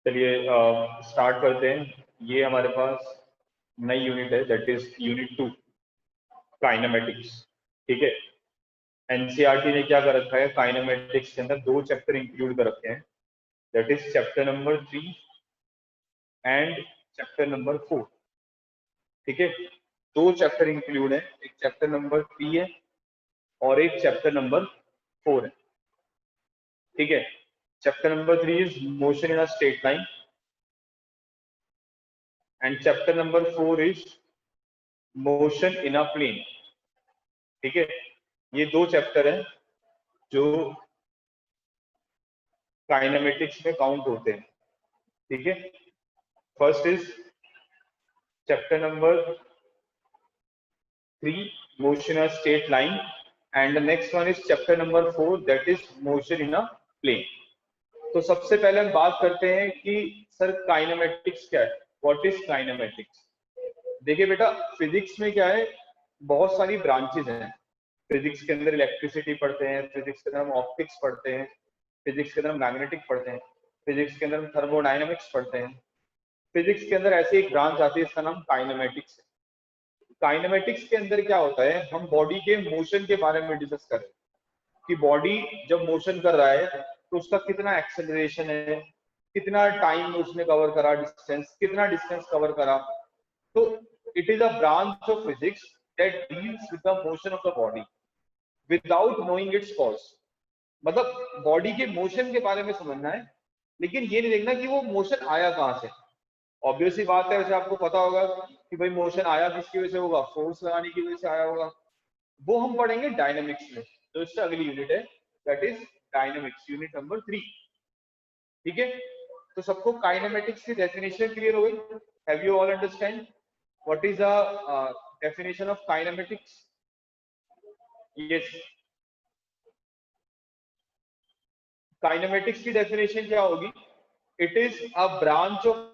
चलिए स्टार्ट करते हैं। ये हमारे पास नई यूनिट है, दैट इज यूनिट 2 काइनेमेटिक्स। ठीक है, एनसीईआरटी ने क्या कर रखा है, काइनेमेटिक्स के अंदर 2 चैप्टर इंक्लूड कर रखे हैं, that is chapter number 3 and chapter number 4। ठीक है, 2 चैप्टर इंक्लूड है, एक चैप्टर नंबर 3 है और एक चैप्टर नंबर 4 है। ठीक है, chapter number 3 is motion in a straight line and chapter number 4 is motion in a plane. ठीक है, ये 2 चैप्टर हैं जो काइनेमेटिक्स में काउंट होते हैं। ठीक है, first is chapter number 3 motion in a straight line and the next one is chapter number 4 that is motion in a plane। तो सबसे पहले हम बात करते हैं कि सर काइनेमेटिक्स क्या है, व्हाट इज काइनेमेटिक्स। देखिए बेटा, फिजिक्स में क्या है, बहुत सारी ब्रांचेज हैं। फिजिक्स के अंदर इलेक्ट्रिसिटी पढ़ते हैं, फिजिक्स के अंदर हम ऑप्टिक्स पढ़ते हैं, फिजिक्स के अंदर हम मैग्नेटिक पढ़ते हैं, फिजिक्स के अंदर हम थर्मोडायनामिक्स पढ़ते हैं। फिजिक्स के अंदर ऐसी एक ब्रांच आती है, इसका नाम काइनेमेटिक्स है। काइनेमेटिक्स के अंदर क्या होता है, हम बॉडी के मोशन के बारे में डिस्कस करें कि बॉडी जब मोशन कर रहा है तो उसका कितना एक्सेलरेशन है, कितना टाइम उसने कवर करा, डिस्टेंस कितना डिस्टेंस कवर करा। तो it is a branch of physics that deals with the motion of the body without knowing it's cause. मतलब बॉडी के मोशन के बारे में समझना है, लेकिन ये नहीं देखना कि वो मोशन आया कहाँ से। ऑब्वियसली बात है, वैसे आपको पता होगा कि भाई मोशन आया किसकी वजह से होगा, फोर्स लगाने की वजह से आया होगा। वो हम पढ़ेंगे डायनामिक्स में, तो इससे अगली यूनिट है, that is dynamics, unit number 3। ठीक है, तो सबको काइनेमेटिक्स की डेफिनेशन क्लियर हो गई। Have you all understand what is the definition of kinematics? Yes, kinematics की डेफिनेशन क्या होगी, it is a branch of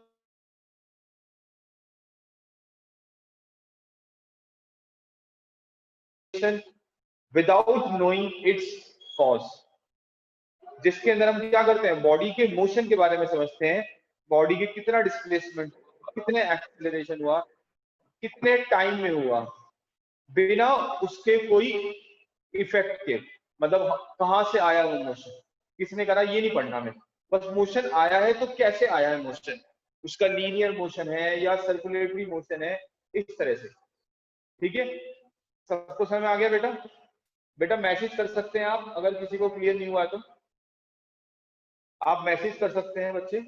without knowing it's cause, जिसके अंदर हम क्या करते हैं, बॉडी के मोशन के बारे में समझते हैं, बॉडी के कितना डिस्प्लेसमेंट, कितने एक्सेलरेशन हुआ, कितने टाइम में हुआ, बिना उसके कोई इफेक्ट के। मतलब कहां से आया वो मोशन, किसने करा, ये नहीं पढ़ना हमें। बस मोशन आया है तो कैसे आया है मोशन, उसका लीनियर मोशन है या सर्कुलेटरी मोशन है, इस तरह से। ठीक है, सबको समझ में आ गया बेटा? बेटा मैसेज कर सकते हैं आप, अगर किसी को क्लियर नहीं हुआ है तो आप मैसेज कर सकते हैं बच्चे।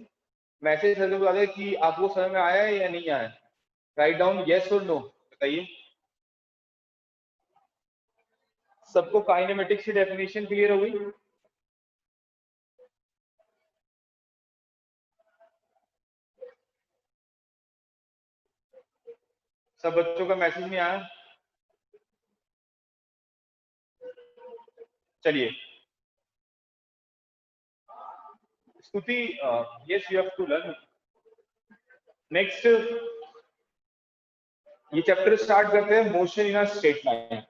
मैसेज करके बता दें कि आपको समझ में आया है या नहीं आया। राइट डाउन यस और नो, बताइए। सबको काइनेमेटिक्स की डेफिनेशन क्लियर हो गई? सब बच्चों का मैसेज नहीं आया? चलिए, Stuti, yes you have to learn. Next ये चैप्टर स्टार्ट करते हैं, motion in a straight line.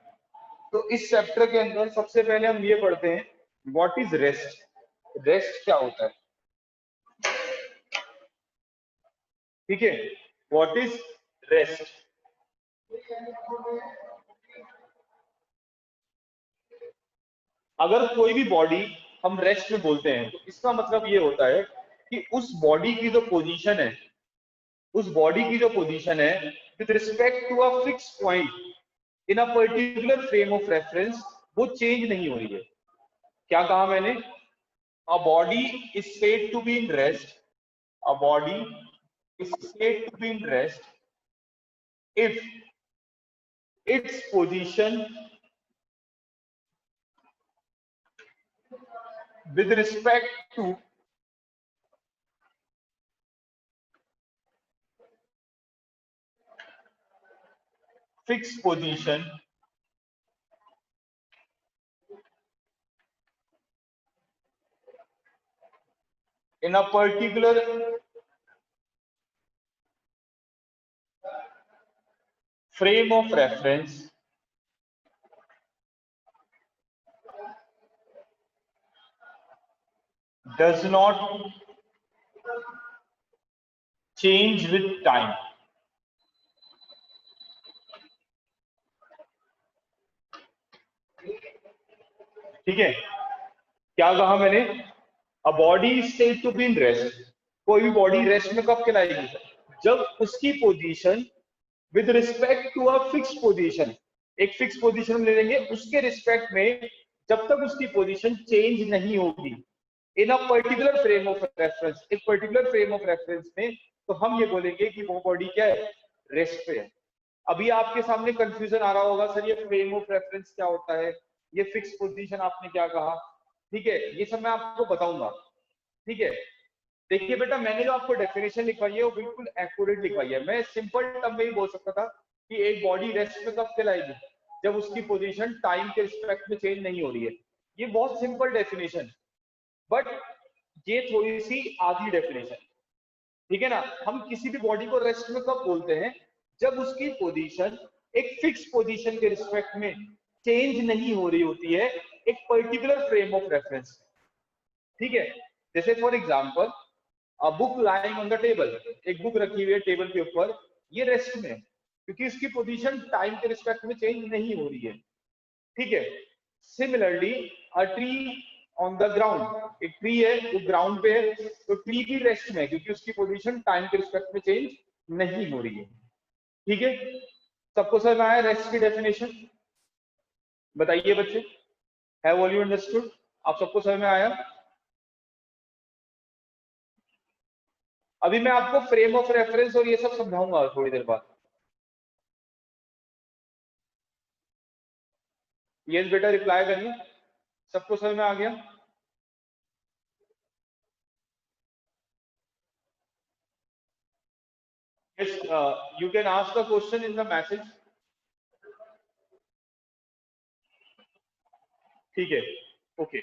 तो इस चैप्टर के अंदर सबसे पहले हम ये पढ़ते हैं, व्हाट इज रेस्ट। रेस्ट क्या होता है? ठीक है, व्हाट इज रेस्ट। अगर कोई भी बॉडी हम रेस्ट में बोलते हैं तो इसका मतलब ये होता है कि उस बॉडी की जो पोजीशन है, उस बॉडी की जो पोजीशन है with respect to a fix point in a particular frame of reference, वो चेंज नहीं हो रही है। क्या कहा मैंने? A body is said to be in rest, a body is said to be in rest if its position with respect to fixed position in a particular frame of reference does not change with time. ठीक है, क्या कहा मैंने? A body is said to be in rest. कोई भी body rest में कब कहलाएगी? जब उसकी position with respect to a fix position, एक फिक्स पोजीशन ले लेंगे, उसके रिस्पेक्ट में जब तक उसकी पोजीशन चेंज नहीं होगी in a particular frame of reference, एक पर्टिकुलर फ्रेम ऑफ रेफरेंस में, तो हम ये बोलेंगे कि वो बॉडी क्या है? रेस्ट पे है। अभी आपके सामने कंफ्यूजन आ रहा होगा, सर ये फ्रेम ऑफ रेफरेंस क्या होता है, ये फिक्स पोजीशन आपने क्या कहा? ठीक है, ये सब मैं आपको बताऊंगा। ठीक है, देखिए बेटा, मैंने जो आपको डेफिनेशन लिखवाई है वो बिल्कुल एक्यूरेट लिखवाई है। मैं सिंपल टर्म में ही बोल सकता था कि एक बॉडी रेस्ट में कब कहलाएगी? जब उसकी पोजीशन टाइम के रिस्पेक्ट में चेंज नहीं हो रही है। ये बहुत सिंपल डेफिनेशन, बट ये थोड़ी सी आधी डेफिनेशन। ठीक है ना? हम किसी भी बॉडी को रेस्ट में कब बोलते हैं? जब उसकी पोजीशन एक फिक्स पोजीशन के रिस्पेक्ट में चेंज नहीं हो रही होती है एक पर्टिकुलर फ्रेम ऑफ रेफरेंस। ठीक है, जैसे for example a book lying on the table, एक बुक रखी हुई है टेबल के ऊपर, ये रेस्ट में है क्योंकि इसकी पोजीशन टाइम के रिस्पेक्ट में चेंज नहीं हो रही है। ठीक है, similarly a tree on the ground, एक ट्री है वो ग्राउंड पे है, तो ट्री भी रेस्ट में है क्योंकि उसकी पोजीशन टाइम के रिस्पेक्ट में चेंज नहीं हो रही है। ठीक है, सबको समझ में आया रेस्ट की डेफिनेशन? बताइए बच्चे, हैव ऑल यू अंडरस्टूड? आप सबको समझ में आया? अभी मैं आपको फ्रेम ऑफ रेफरेंस और ये सब समझाऊंगा थोड़ी देर बाद। यस बेटा, रिप्लाई करिए, सबको समझ में आ गया? Yes, you can ask the question in the message. ठीक है, ओके।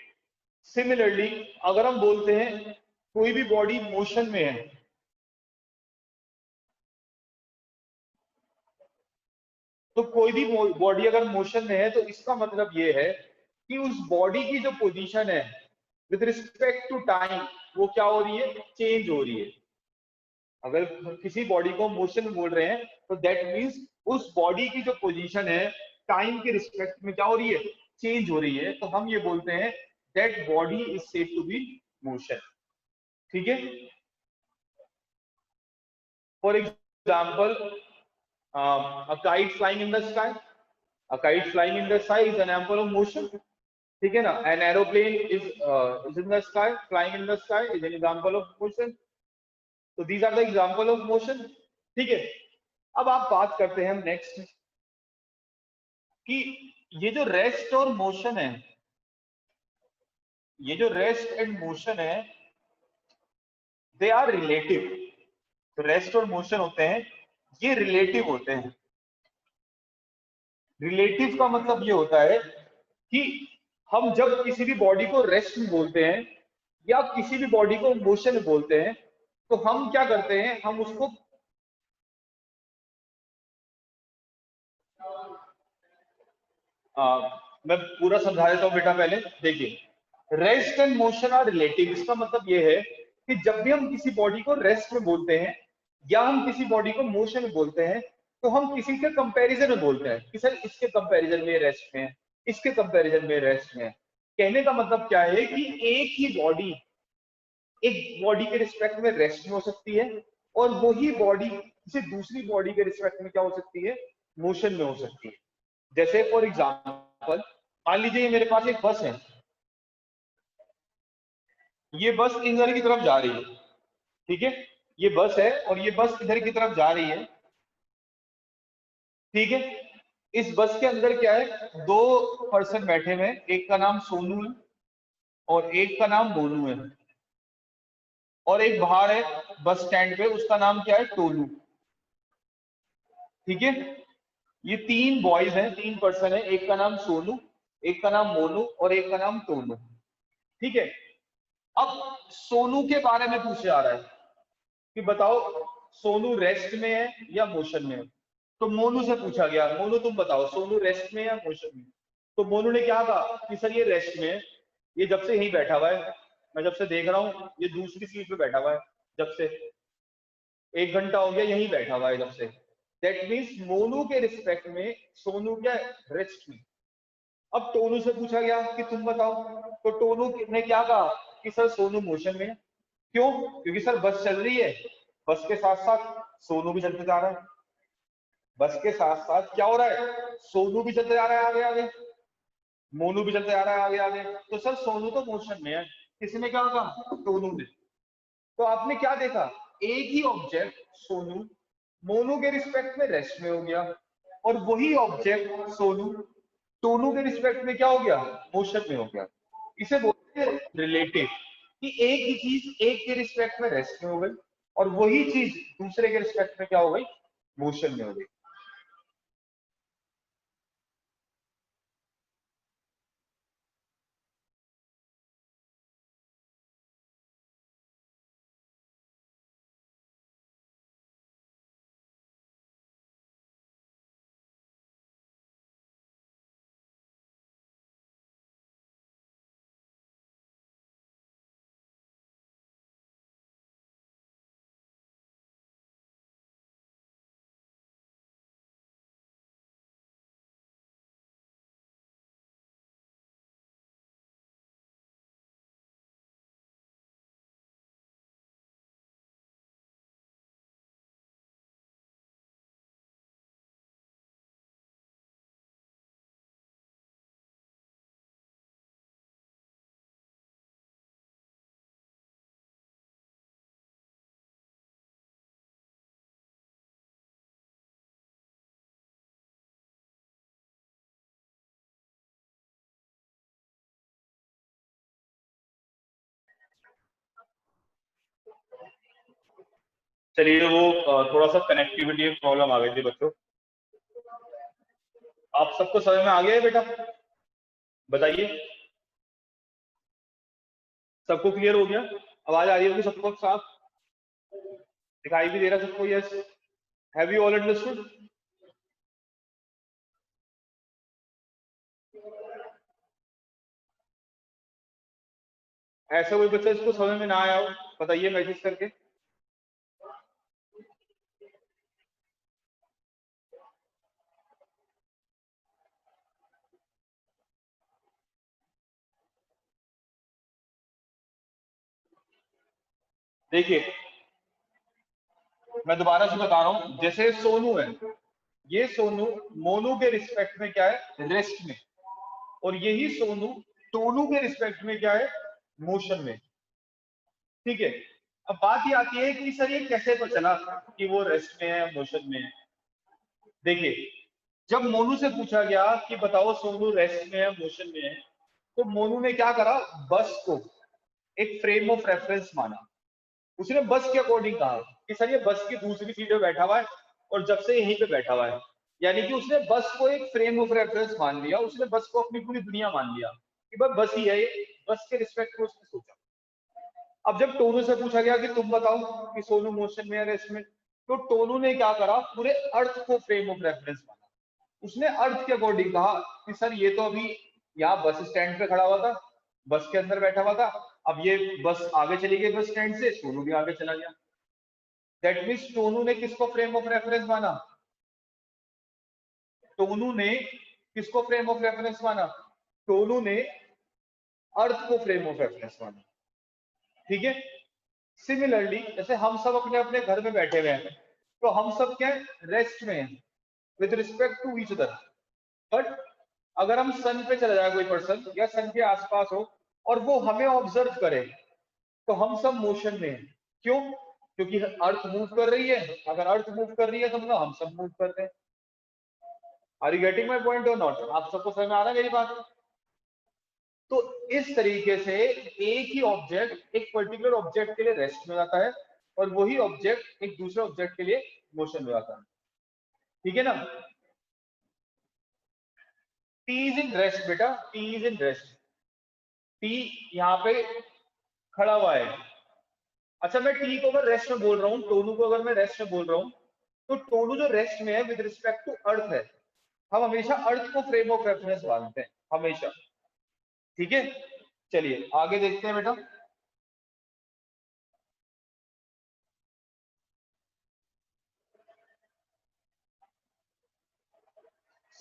सिमिलरली अगर हम बोलते हैं कोई भी बॉडी मोशन में है, तो कोई भी बॉडी अगर मोशन में है तो इसका मतलब ये है कि उस बॉडी की जो पोजीशन है विद रिस्पेक्ट टू टाइम वो क्या हो रही है? चेंज हो रही है। अगर किसी बॉडी को मोशन में बोल रहे हैं तो दैट मीन्स उस बॉडी की जो पोजीशन है टाइम के रिस्पेक्ट में क्या हो रही है? चेंज हो रही है, तो हम ये बोलते हैं that body is said to be motion. ठीक है, for example a kite flying in the sky, a kite flying in the sky is an example of motion. ठीक है ना? an aeroplane is in the sky, flying in the sky is an example of motion. so these are the example of motion. ठीक है, अब आप बात करते हैं हम नेक्स्ट कि ये जो रेस्ट और मोशन है, ये जो रेस्ट एंड मोशन है, दे आर रिलेटिव। तो रेस्ट और मोशन होते हैं, ये रिलेटिव होते हैं। रिलेटिव का मतलब ये होता है कि हम जब किसी भी बॉडी को रेस्ट में बोलते हैं या किसी भी बॉडी को मोशन में बोलते हैं, तो हम क्या करते हैं? हम उसको मैं पूरा समझा देता हूँ बेटा। पहले देखिए, rest and motion are relative. इसका मतलब ये है कि जब भी हम किसी बॉडी को रेस्ट में बोलते हैं या हम किसी बॉडी को मोशन में बोलते हैं, तो हम किसी के कंपैरिजन में बोलते हैं कि सर इसके कंपैरिजन में रेस्ट में है, इसके कंपैरिजन में रेस्ट में है। कहने का मतलब क्या है कि एक ही बॉडी एक बॉडी के रिस्पेक्ट में रेस्ट में हो सकती है और वही बॉडी किसी दूसरी बॉडी के रिस्पेक्ट में क्या हो सकती है? मोशन में हो सकती है। जैसे फॉर एग्जांपल मान लीजिए मेरे पास एक बस है, ये बस इधर की तरफ जा रही है। ठीक है, ये बस है और ये बस इधर की तरफ जा रही है। ठीक है, इस बस के अंदर क्या है? दो पर्सन बैठे हुए हैं, एक का नाम सोनू है और एक का नाम मोनू है, और एक बाहर है बस स्टैंड पे, उसका नाम क्या है? टोलू। ठीक है, ये तीन बॉयज हैं, तीन पर्सन है, एक का नाम सोनू, एक का नाम मोनू और एक का नाम टोनू। ठीक है, अब सोनू के बारे में पूछे आ रहा है कि बताओ सोनू रेस्ट में है या मोशन में है। तो मोनू से पूछा गया, मोनू तुम बताओ सोनू रेस्ट में या मोशन में? तो मोनू ने क्या कहा कि सर ये रेस्ट में है, ये जब से यहीं बैठा हुआ है, मैं जब से देख रहा हूँ ये दूसरी सीट पे बैठा हुआ है जब से। 1 घंटा हो गया यहीं बैठा हुआ है जब से। दैट मीन्स मोनू के रिस्पेक्ट में सोनू क्या रेस्ट में। अब टोनू से पूछा गया कि तुम बताओ, तो टोनू ने क्या कहा कि सर सोनू मोशन में है। क्यों? क्योंकि सर बस चल रही है, बस के साथ साथ सोनू भी चलते जा रहा है। बस के साथ साथ क्या हो रहा है, सोनू भी चलते जा रहा है आगे आगे, मोनू भी चलते जा रहा है आगे आगे। तो सर सोनू तो मोशन में है। किसने क्या कहा? टोनू ने। तो आपने क्या देखा, एक ही ऑब्जेक्ट सोनू मोनू के रिस्पेक्ट में रेस्ट में हो गया, और वही ऑब्जेक्ट सोनू टोनू के रिस्पेक्ट में क्या हो गया, मोशन में हो गया। इसे बोलते हैं रिलेटिव, कि एक ही चीज एक के रिस्पेक्ट में रेस्ट में हो गई और वही चीज दूसरे के रिस्पेक्ट में क्या हो गई, मोशन में हो गई। चलिए वो थोड़ा सा कनेक्टिविटी में प्रॉब्लम आ गई थी बच्चों। आप सबको समझ में आ गया है बेटा? बताइए, सबको क्लियर हो गया? आवाज आ रही होगी सबको साफ, दिखाई भी दे रहा सबको? Yes, have you all understood? ऐसा कोई बच्चा इसको समझ में ना आया हो, बताइए मैसेज करके। देखिए मैं दोबारा से बता रहा हूं, जैसे सोनू है, ये सोनू मोनू के रिस्पेक्ट में क्या है, रेस्ट में, और यही सोनू टोनू के रिस्पेक्ट में क्या है, मोशन में। ठीक है, अब बात ये आती है कि सर ये कैसे पता चला कि वो रेस्ट में है मोशन में है। देखिए, जब मोनू से पूछा गया कि बताओ सोनू रेस्ट में है मोशन में है, तो मोनू ने क्या करा, बस को एक फ्रेम ऑफ रेफरेंस माना। उसने बस के अकॉर्डिंग कहा कि सर ये बस की दूसरी सीट पे बैठा हुआ है और जब से यहीं पे बैठा हुआ है, यानी कि उसने बस को एक फ्रेम ऑफ रेफरेंस मान लिया, उसने बस को अपनी पूरी दुनिया मान लिया कि बस बस ही है ये, बस के रिस्पेक्ट में उसने सोचा। अब जब टोनू से पूछा गया कि तुम बताओ कि सोनू मोशन में है रेस्ट में, तो टोनू ने क्या करा, पूरे अर्थ को फ्रेम ऑफ रेफरेंस माना। उसने अर्थ के अकॉर्डिंग कहा कि सर ये तो अभी यहाँ बस स्टैंड पे खड़ा हुआ था, बस के अंदर बैठा हुआ था, अब ये बस आगे चली गई बस स्टैंड से, सोनू भी आगे चला गया। दैट मीन्स टोनू ने किसको फ्रेम ऑफ रेफरेंस माना, टोनू ने किसको फ्रेम ऑफ रेफरेंस माना, टोनू ने अर्थ को फ्रेम ऑफ रेफरेंस माना। ठीक है, सिमिलरली जैसे हम सब अपने अपने घर में बैठे हुए हैं, तो हम सब क्या रेस्ट में हैं with respect to each other. But अगर हम सन पे चला जाए कोई पर्सन या सन के आसपास हो और वो हमें ऑब्जर्व करे, तो हम सब मोशन में हैं। क्यों? क्योंकि अर्थ मूव कर रही है, अगर अर्थ मूव कर रही है तो मतलब हम सब मूव कर रहे हैं। Are you getting my point और नॉट? आप सबको समझ में आ रहा है मेरी बात? तो इस तरीके से एक ही ऑब्जेक्ट एक पर्टिकुलर ऑब्जेक्ट के लिए रेस्ट में जाता है और वही ऑब्जेक्ट एक दूसरे ऑब्जेक्ट के लिए मोशन में जाता है। ठीक है ना? टी इज इन रेस्ट बेटा, T is in rest. T यहाँ पे खड़ा हुआ है। अच्छा, मैं टी को अगर रेस्ट में बोल रहा हूँ, टोनू को अगर मैं रेस्ट में बोल रहा हूँ, तो टोनू जो रेस्ट में है विद रिस्पेक्ट टू अर्थ है, हम हमेशा अर्थ को फ्रेम ऑफ रेफरेंस मानते हैं हमेशा। ठीक है, चलिए आगे देखते हैं बेटा।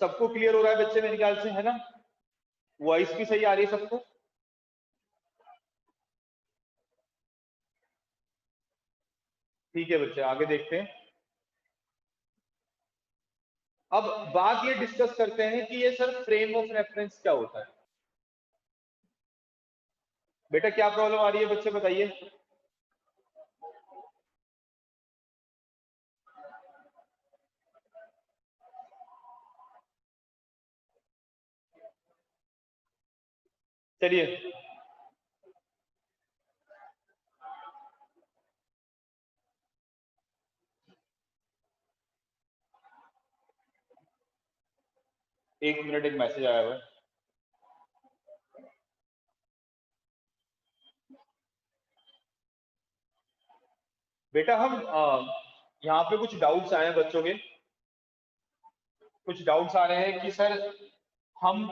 सबको क्लियर हो रहा है बच्चे मेरे ख्याल से, है ना? वॉइस भी सही आ रही है सबको? ठीक है बच्चे, आगे देखते हैं। अब बात ये डिस्कस करते हैं कि ये सर फ्रेम ऑफ रेफरेंस क्या होता है। बेटा क्या प्रॉब्लम आ रही है बच्चे बताइए। चलिए, एक मिनट, एक मैसेज आया हुआ है। बेटा हम यहाँ पे कुछ डाउट्स आए हैं बच्चों के, कुछ डाउट्स आ रहे हैं कि सर हम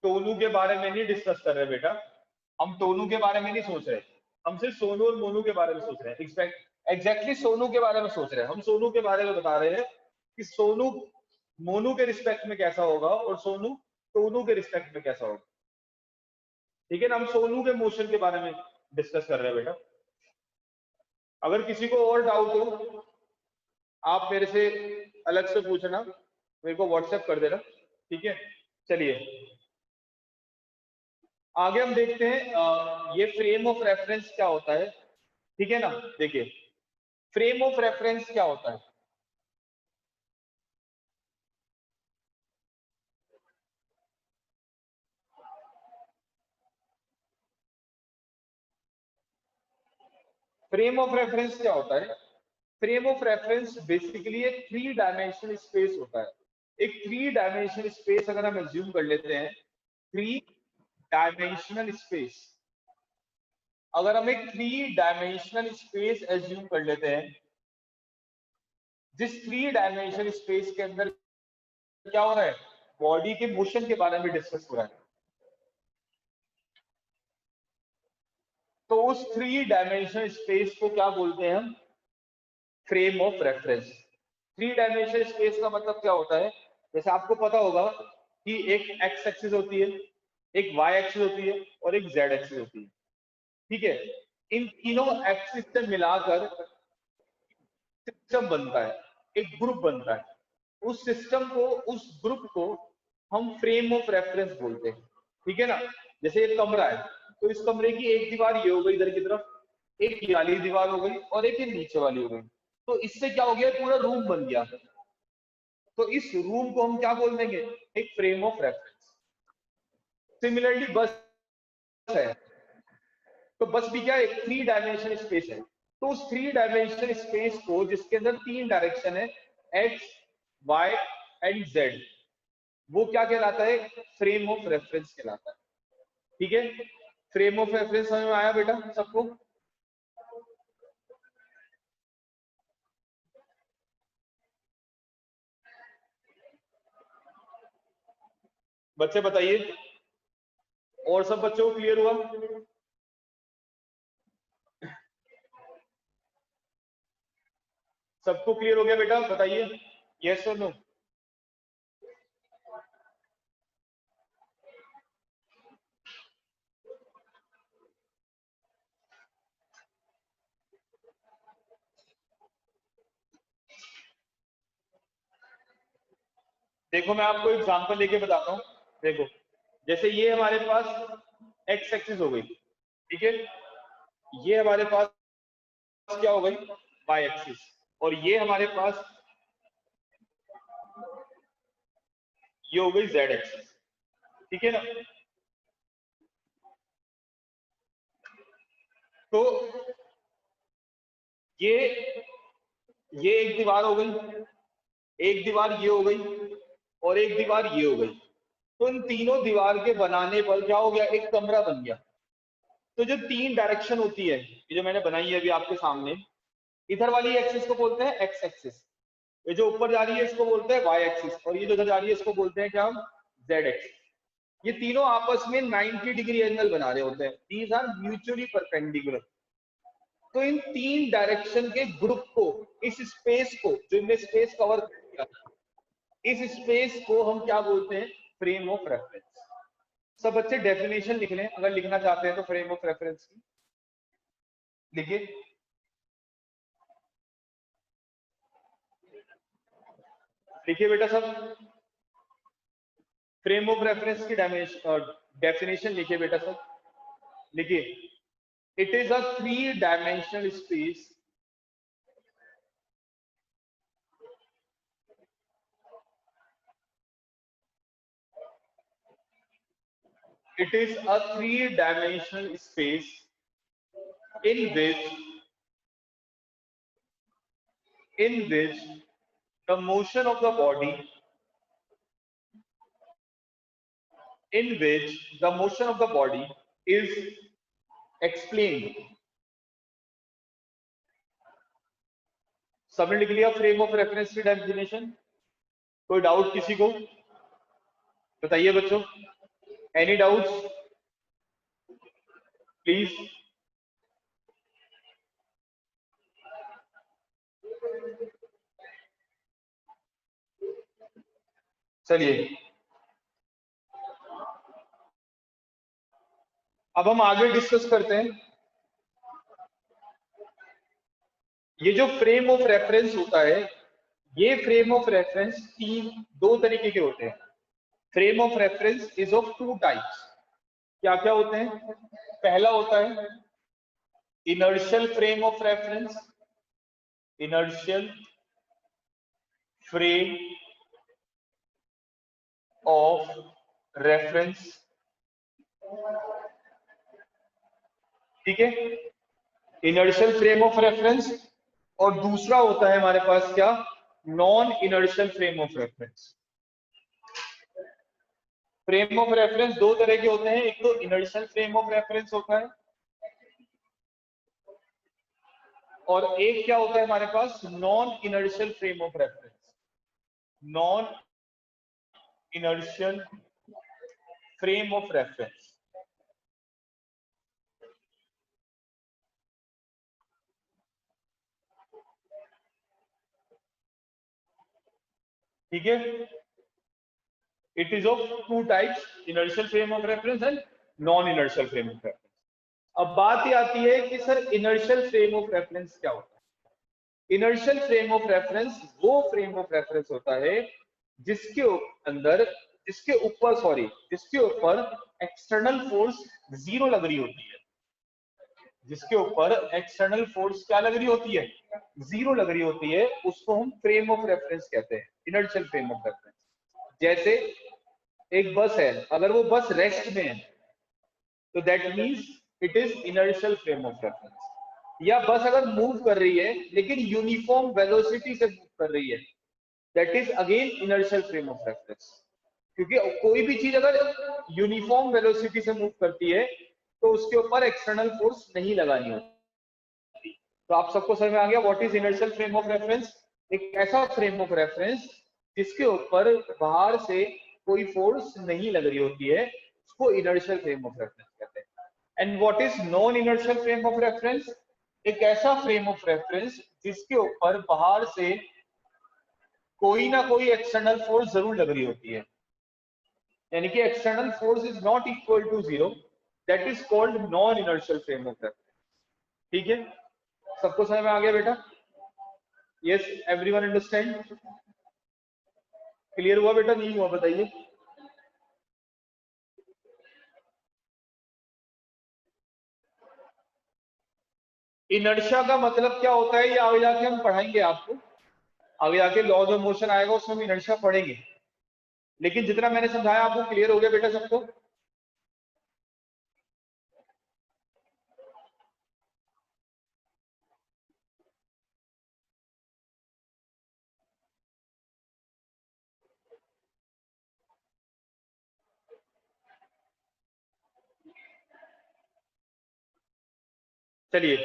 टोनू के बारे में नहीं डिस्कस कर रहे बेटा, हम टोनू के बारे में नहीं सोच रहे, हम सिर्फ सोनू और मोनू के बारे में सोच रहे हैं। एग्जैक्टली सोनू के बारे में सोच रहे हैं, हम सोनू के बारे में बता रहे हैं कि सोनू मोनू के रिस्पेक्ट में कैसा होगा और सोनू टोनू के रिस्पेक्ट में कैसा होगा। ठीक है ना, हम सोनू के मोशन के बारे में डिस्कस कर रहे हैं बेटा। अगर किसी को और डाउट हो आप मेरे से अलग से पूछना, मेरे को व्हाट्सएप कर देना, ठीक है। चलिए आगे हम देखते हैं ये फ्रेम ऑफ रेफरेंस क्या होता है। ठीक है ना, देखिए फ्रेम ऑफ रेफरेंस क्या होता है। फ्रेम ऑफ रेफरेंस क्या होता है? फ्रेम ऑफ रेफरेंस बेसिकली एक 3 डायमेंशनल स्पेस होता है। एक 3 डायमेंशनल स्पेस अगर हम एज्यूम कर लेते हैं, 3 डायमेंशनल स्पेस, अगर हम एक 3 डायमेंशनल स्पेस एज्यूम कर लेते हैं, जिस 3 डायमेंशनल स्पेस के अंदर क्या हो रहा है, बॉडी के मोशन के बारे में डिस्कस हो रहा है, तो उस 3 डायमेंशनल स्पेस को क्या बोलते हैं हम? Frame of reference. 3 dimensional space का मतलब क्या होता है? जैसे आपको पता होगा कि एक एक्स एक्सिस होती है, एक वाई एक्सिस होती है और एक जेड एक्सिस होती है। ठीक है, इन तीनों एक्सिस से मिलाकर सिस्टम बनता है, एक ग्रुप बनता है। उस सिस्टम को, उस ग्रुप को हम फ्रेम ऑफ रेफरेंस बोलते हैं। ठीक है ना, जैसे एक कमरा है तो इस कमरे की एक दीवार ये हो गई इधर की तरफ, एक ये वाली दीवार हो गई और एक ये नीचे वाली हो गई, तो इससे क्या हो गया, पूरा रूम बन गया। तो इस रूम को हम क्या बोल देंगे? एक फ्रेम ऑफ रेफरेंस। सिमिलरली बस है, तो बस भी क्या है, एक 3 डायमेंशन स्पेस है। तो उस 3 डायमेंशन स्पेस को, जिसके अंदर 3 डायरेक्शन है, एक्स वाई एंड जेड, वो क्या कहलाता है? फ्रेम ऑफ रेफरेंस कहलाता है। ठीक है, फ्रेम ऑफ रेफरेंस समझ में आया बेटा सबको? बच्चे बताइए, और सब बच्चों को क्लियर हुआ? सबको क्लियर हो गया बेटा, बताइए यस और नो। देखो मैं आपको एग्जांपल लेके बताता हूँ। देखो जैसे ये हमारे पास एक्स एक्सिस हो गई, ठीक है, ये हमारे पास क्या हो गई, वाई एक्सिस, और ये हमारे पास ये हो गई जेड एक्सिस। ठीक है ना, तो ये ये एक दीवार हो गई, एक दीवार ये हो गई और एक दीवार ये हो गई। तो इन तीनों दीवार के बनाने पर क्या हो गया, एक कमरा बन गया। तो जो 3 डायरेक्शन होती है, ये जो मैंने बनाई है अभी आपके सामने, इधर वाली एक्सिस को बोलते हैं एक्स एक्सिस, ये जो ऊपर जा रही है इसको बोलते हैं वाई एक्सिस, और ये जो इधर जा रही है इसको बोलते हैं क्या हम, जेड एक्सिस। ये तीनों आपस में 90 डिग्री एंगल बना रहे होते हैं, दीज आर म्यूचुअली परपेंडिकुलर। तो इन 3 डायरेक्शन के ग्रुप को, इस स्पेस को, जो इनने स्पेस कवर किया, इस स्पेस को हम क्या बोलते हैं? Frame of reference. सब बच्चे डेफिनेशन लिख लें अगर लिखना चाहते हैं तो फ्रेम ऑफ रेफरेंस की लिखिए। लिखिए बेटा सब, फ्रेम ऑफ रेफरेंस की डेफिनेशन लिखिए बेटा सब, लिखिए। It is a 3 dimensional space it is a 3 dimensional space in which the motion of the body is explained। सबने लिख लिया फ्रेम ऑफ रेफरेंस की डेफिनेशन? कोई डाउट किसी को? बताइए बच्चों, एनी डाउट्स प्लीज। चलिए अब हम आगे डिस्कस करते हैं। ये जो फ्रेम ऑफ रेफरेंस होता है, ये फ्रेम ऑफ रेफरेंस दो तरीके के होते हैं। Frame of reference is of 2 types. क्या क्या होते हैं? पहला होता है inertial frame of reference, inertial frame of reference, ठीक है, इनर्शियल फ्रेम ऑफ रेफरेंस। और दूसरा होता है हमारे पास क्या? Non inertial frame of reference. Frame of reference दो तरह के होते हैं, एक तो इनर्शियल फ्रेम ऑफ रेफरेंस होता है और एक क्या होता है हमारे पास? Non inertial frame of reference. Non inertial frame of reference, ठीक है। It is of 2 types, inertial frame of reference and non inertial frame of reference. अब बात ये आती है कि sir inertial frame of reference क्या होता है? इनर्शियल फ्रेम ऑफ रेफरेंस वो फ्रेम ऑफ रेफरेंस होता है जिसके अंदर जिसके ऊपर एक्सटर्नल फोर्स 0 लग रही होती है। जिसके ऊपर एक्सटर्नल फोर्स क्या लग रही होती है? 0 लग रही होती है, उसको हम फ्रेम ऑफ रेफरेंस कहते हैं, इनर्शियल फ्रेम ऑफ रेफरेंस। जैसे एक बस है, अगर वो बस रेस्ट में है तो that means it is inertial frame of reference. या बस अगर मूव कर रही है लेकिन यूनिफॉर्म वेलोसिटी से मूव कर रही है, that is again inertial frame of reference. क्योंकि कोई भी चीज अगर यूनिफॉर्म वेलोसिटी से मूव करती है तो उसके ऊपर एक्सटर्नल फोर्स नहीं लगानी होती। तो आप सबको समझ में आ गया what is inertial frame of reference? एक ऐसा फ्रेम ऑफ रेफरेंस जिसके ऊपर बाहर से कोई फोर्स नहीं लग रही होती है, उसको इनर्शियल फ्रेम ऑफ रेफरेंस कहते हैं। And what is non inertial frame of reference? एक ऐसा फ्रेम ऑफ रेफरेंस जिसके ऊपर बाहर से कोई ना कोई एक्सटर्नल फोर्स जरूर लग रही होती है, यानी कि external force is not equal to 0, that is called non inertial frame of reference. ठीक है, सबको समझ में आ गया बेटा? Yes, everyone understand? क्लियर हुआ बेटा, नहीं हुआ बताइए? इनर्शिया का मतलब क्या होता है ये आगे जाके हम पढ़ाएंगे आपको, आगे जाके लॉज ऑफ मोशन आएगा उसमें हम इनर्शिया पढ़ेंगे। लेकिन जितना मैंने समझाया आपको क्लियर हो गया बेटा सबको? चलिए,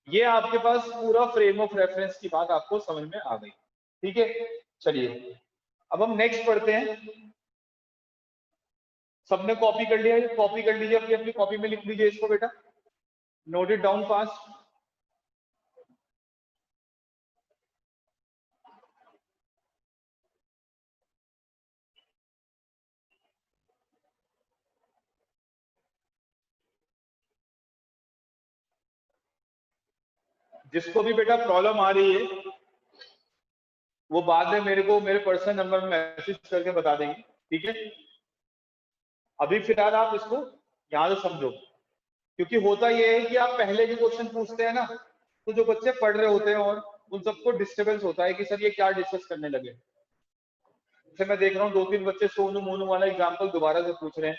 ये आपके पास पूरा फ्रेम ऑफ रेफरेंस की बात आपको समझ में आ गई, ठीक है। चलिए अब हम नेक्स्ट पढ़ते हैं। सबने कॉपी कर लिया? कॉपी कर लीजिए, अपनी अपनी कॉपी में लिख लीजिए इसको बेटा, नोट इट डाउन फास्ट। जिसको भी बेटा प्रॉब्लम आ रही है वो बाद में मेरे को मेरे पर्सनल नंबर में मैसेज करके बता देंगे, ठीक है। अभी फिलहाल आप इसको यहाँ से समझो, क्योंकि होता ये है कि आप पहले जो क्वेश्चन पूछते हैं ना, तो जो बच्चे पढ़ रहे होते हैं और उन सबको डिस्टर्बेंस होता है कि सर ये क्या डिस्कस करने लगे। जैसे मैं देख रहा हूँ 2-3 बच्चे सोनू मोनू वाला एग्जाम्पल दोबारा से पूछ रहे हैं,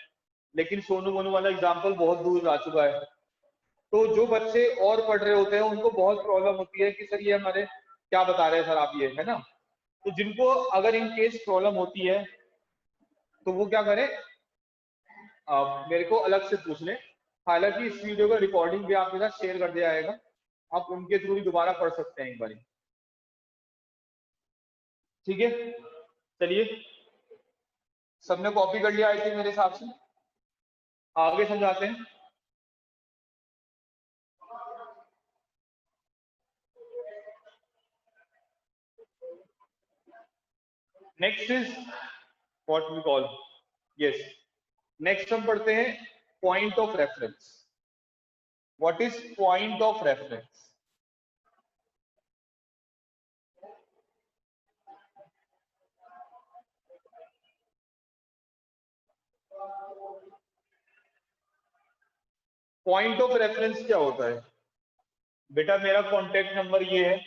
लेकिन सोनू मोनू वाला एग्जाम्पल बहुत दूर आ चुका है। तो जो बच्चे और पढ़ रहे होते हैं उनको बहुत प्रॉब्लम होती है कि सर ये हमारे क्या बता रहे हैं सर आप, ये है ना। तो जिनको अगर इन केस प्रॉब्लम होती है तो वो क्या करें, मेरे को अलग से पूछ लें। हालांकि इस वीडियो का रिकॉर्डिंग भी आपके साथ शेयर कर दिया जाएगा, आप उनके थ्रू ही दोबारा पढ़ सकते हैं एक बार, ठीक है। चलिए, सबने कॉपी कर लिया आई थिंक मेरे हिसाब से, आगे समझाते हैं। Next is what we call, yes, next हम पढ़ते हैं point of reference. What is point of reference? Point of reference क्या होता है बेटा? मेरा कॉन्टेक्ट नंबर ये है,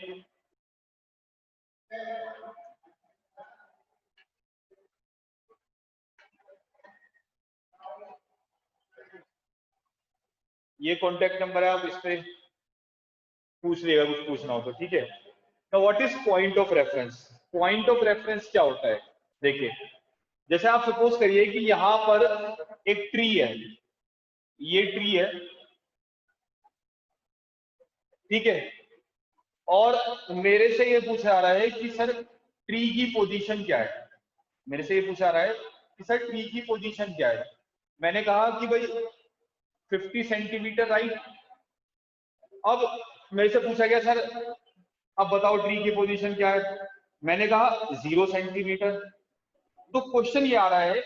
ये कॉन्टेक्ट नंबर है, आप इस पे पूछ लिएगा कुछ पूछना हो तो, ठीक है। तो what is point of reference? Point of reference क्या होता है? देखिए, जैसे आप सपोज करिए कि यहाँ पर एक ट्री है, ये ट्री है, ठीक है। और मेरे से ये पूछा जा रहा है कि सर ट्री की पोजीशन क्या है। मेरे से ये पूछा जा रहा है कि सर ट्री की पोजीशन क्या है। मैंने कहा कि भाई 50 सेंटीमीटर, राइट। अब मेरे से पूछा गया सर अब बताओ ट्री की पोजीशन क्या है। मैंने कहा 0 सेंटीमीटर। तो क्वेश्चन ये आ रहा है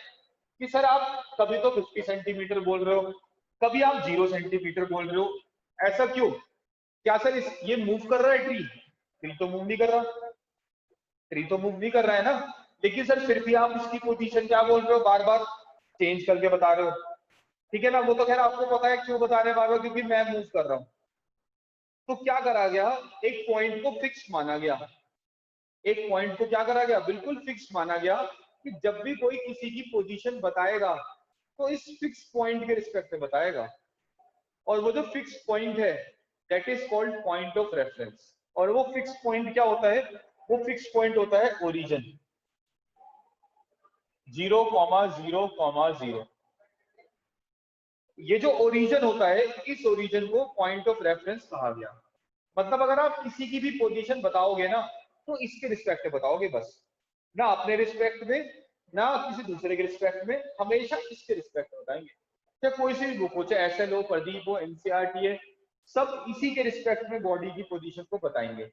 कि सर आप कभी तो 50 सेंटीमीटर बोल रहे हो, कभी आप 0 सेंटीमीटर बोल रहे हो, ऐसा क्यों? क्या सर ये मूव कर रहा है ट्री? ट्री तो मूव नहीं कर रहा, ट्री तो मूव नहीं कर रहा है ना। लेकिन सर फिर भी आप इसकी पोजीशन क्या बोल रहे हो, बार बार चेंज करके बता रहे हो, ठीक है ना। वो तो खैर आपको पता है क्यों बता रहे हैं बार बार, क्योंकि मैं मूव कर रहा हूँ। तो क्या करा गया, एक पॉइंट को फिक्स माना गया। एक पॉइंट को क्या करा गया, बिल्कुल फिक्स माना गया कि जब भी कोई किसी की पोजीशन बताएगा तो इस फिक्स पॉइंट के रिस्पेक्ट में बताएगा। और वो जो फिक्स पॉइंट है that is called point of reference. और वो फिक्स पॉइंट क्या होता है? वो फिक्स पॉइंट होता है ओरिजिन, 0,0,0। ये जो ओरिजिन होता है, इस ओरिजिन को पॉइंट ऑफ रेफरेंस कहा गया। मतलब अगर आप किसी की भी पोजीशन बताओगे ना तो इसके रिस्पेक्ट में बताओगे बस, ना अपने रिस्पेक्ट में ना किसी दूसरे के रिस्पेक्ट में, हमेशा इसके रिस्पेक्ट में बताएंगे। चाहे कोई सी भी बुक हो, चाहे एसएल हो, प्रदीप हो, एनसीईआरटी है, सब इसी के रिस्पेक्ट में बॉडी की पोजीशन को बताएंगे।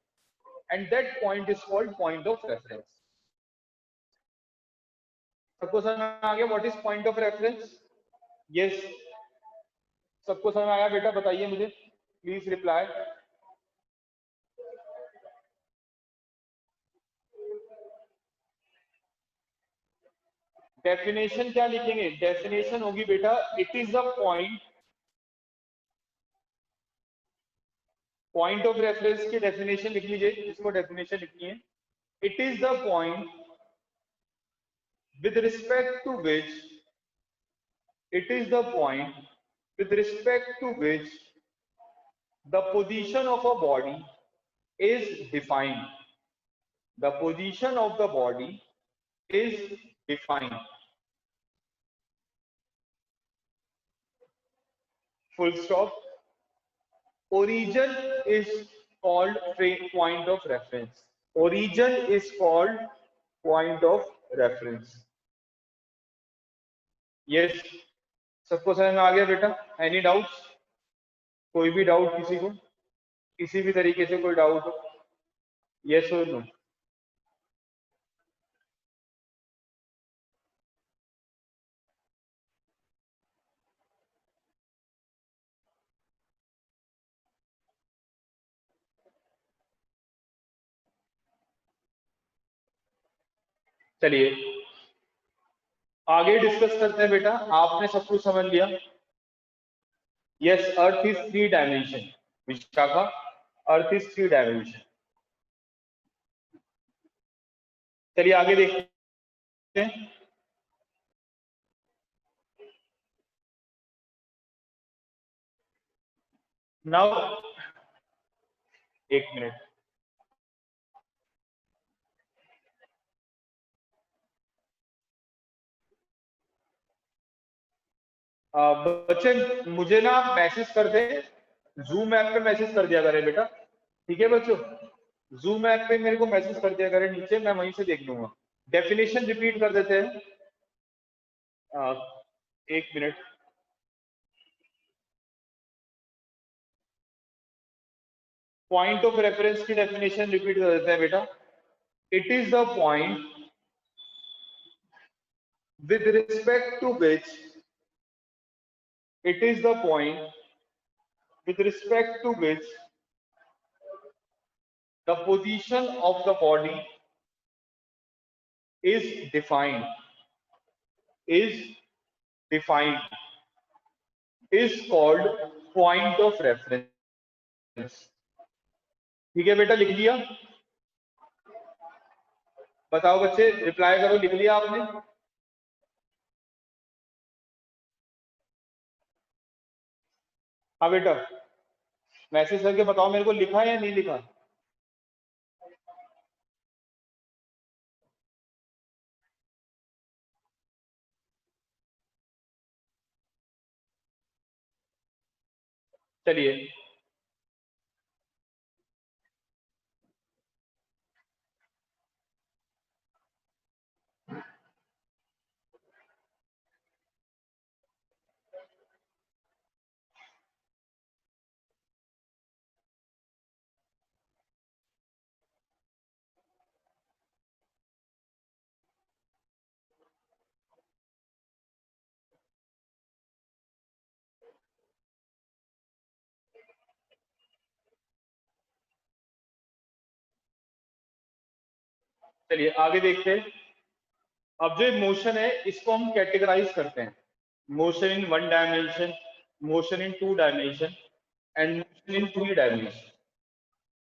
And that point is called point of reference. सबको समझ में आ गया what is point of reference? Yes, सबको समझ में आया बेटा? बताइए मुझे, प्लीज रिप्लाई। डेफिनेशन क्या लिखेंगे? डेफिनेशन होगी बेटा, it is the point, point of reference की डेफिनेशन लिख लीजिए, इसको डेफिनेशन लिखनी है। It is the point with respect to which, it is the point with respect to which the position of a body is defined. The position of the body is defined. Full stop. Origin is called point of reference. Origin is called point of reference. Yes, सबको समझ में आ गया बेटा? Any doubts? कोई भी doubt किसी को, किसी भी तरीके से कोई डाउट हो? यस और नो? चलिए आगे डिस्कस करते हैं बेटा। आपने सब कुछ समझ लिया? Yes, earth is 3 dimension. Vishakha, earth is 3 dimension. चलिए आगे देखते हैं। नाउ एक मिनट, बच्चे मुझे ना आप मैसेज कर दे, जूम ऐप पे मैसेज कर दिया करें बेटा। ठीक है बच्चों, जूम ऐप पे मेरे को मैसेज कर दिया करें नीचे, मैं वहीं से देख लूंगा। डेफिनेशन रिपीट कर देते हैं। एक मिनट। पॉइंट ऑफ रेफरेंस की डेफिनेशन रिपीट कर देते हैं बेटा। It is the point with respect to which it is the point with respect to which the position of the body is defined is defined is called point of reference। ठीक है बेटा, लिख लिया? बताओ बच्चे, रिप्लाई करो, लिख लिया आपने? हाँ बेटा, मैसेज करके बताओ मेरे को, लिखा है या नहीं लिखा? चलिए चलिए आगे देखते हैं। अब जो मोशन है इसको हम कैटेगराइज करते हैं, motion in 1 dimension, motion in 2 dimension and motion in 3 dimension.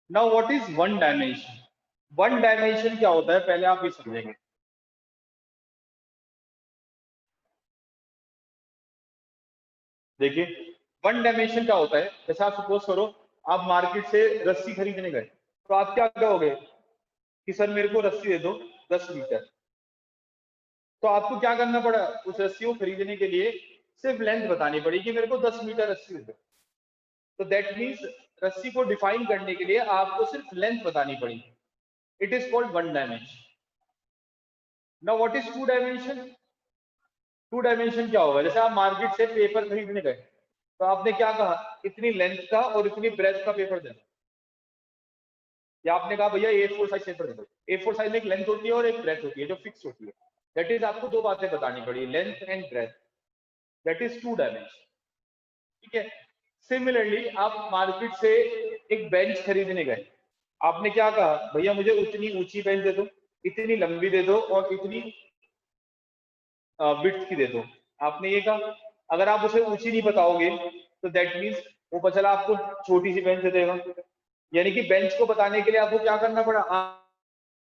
Now what is 1 dimension? 1 dimension क्या होता है पहले आप ये समझेंगे। देखिए 1 डायमेंशन क्या होता है, जैसे आप सपोज करो आप मार्केट से रस्सी खरीदने गए, तो आप क्या कहोगे कि सर मेरे को रस्सी दे दो 10 मीटर। तो आपको क्या करना पड़ा, उस रस्सी को खरीदने के लिए सिर्फ लेंथ बतानी पड़ी कि मेरे को 10 मीटर रस्सी दे दो। तो दैट मीन्स रस्सी को डिफाइन करने के लिए आपको सिर्फ लेंथ बतानी पड़ी। It is called 1 dimension. Now what is 2 dimension? 2 dimension क्या होगा, जैसे आप मार्केट से पेपर खरीदने गए, तो आपने क्या कहा, इतनी लेंथ का और इतनी ब्रेथ का पेपर दे दो, या आपने कहा भैया A4 साइज पेपर दे दो। A4 साइज में एक लेंथ होती है और एक ब्रेथ होती है जो फिक्स होती है। दैट इज आपको 2 बातें बतानी पड़ी, length and breadth. That is 2 dimension. ठीक है। सिमिलरली आप मार्केट से एक बेंच खरीदने गए, आपने क्या कहा, भैया मुझे उतनी ऊंची बेंच दे दो, इतनी लंबी दे दो और इतनी विड्थ की दे दो। आपने ये कहा। अगर आप उसे ऊंची नहीं बताओगे तो दैट मीन्स वो बचला आपको छोटी सी बेंच दे देगा। यानी कि बेंच को बताने के लिए आपको क्या करना पड़ा,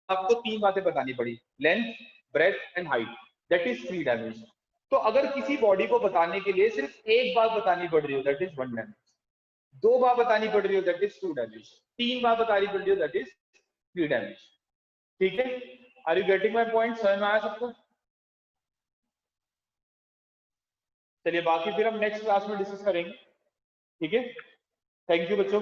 आपको 3 बातें बतानी पड़ी, length, breadth and height. That is 3 dimension. तो अगर किसी बॉडी को बताने के लिए सिर्फ एक बात बतानी पड़ रही हो दैट इज 1 डायमेंशन, 2 बार बतानी पड़ रही हो दैट इज 2 डायमेंशन, 3 बार बतानी पड़ रही हो दैट इज 3 डायमेंशन। ठीक है, are you getting my point? समझ में आया सबको? चलिए बाकी फिर हम नेक्स्ट क्लास में डिस्कस करेंगे। ठीक है, थैंक यू बच्चों।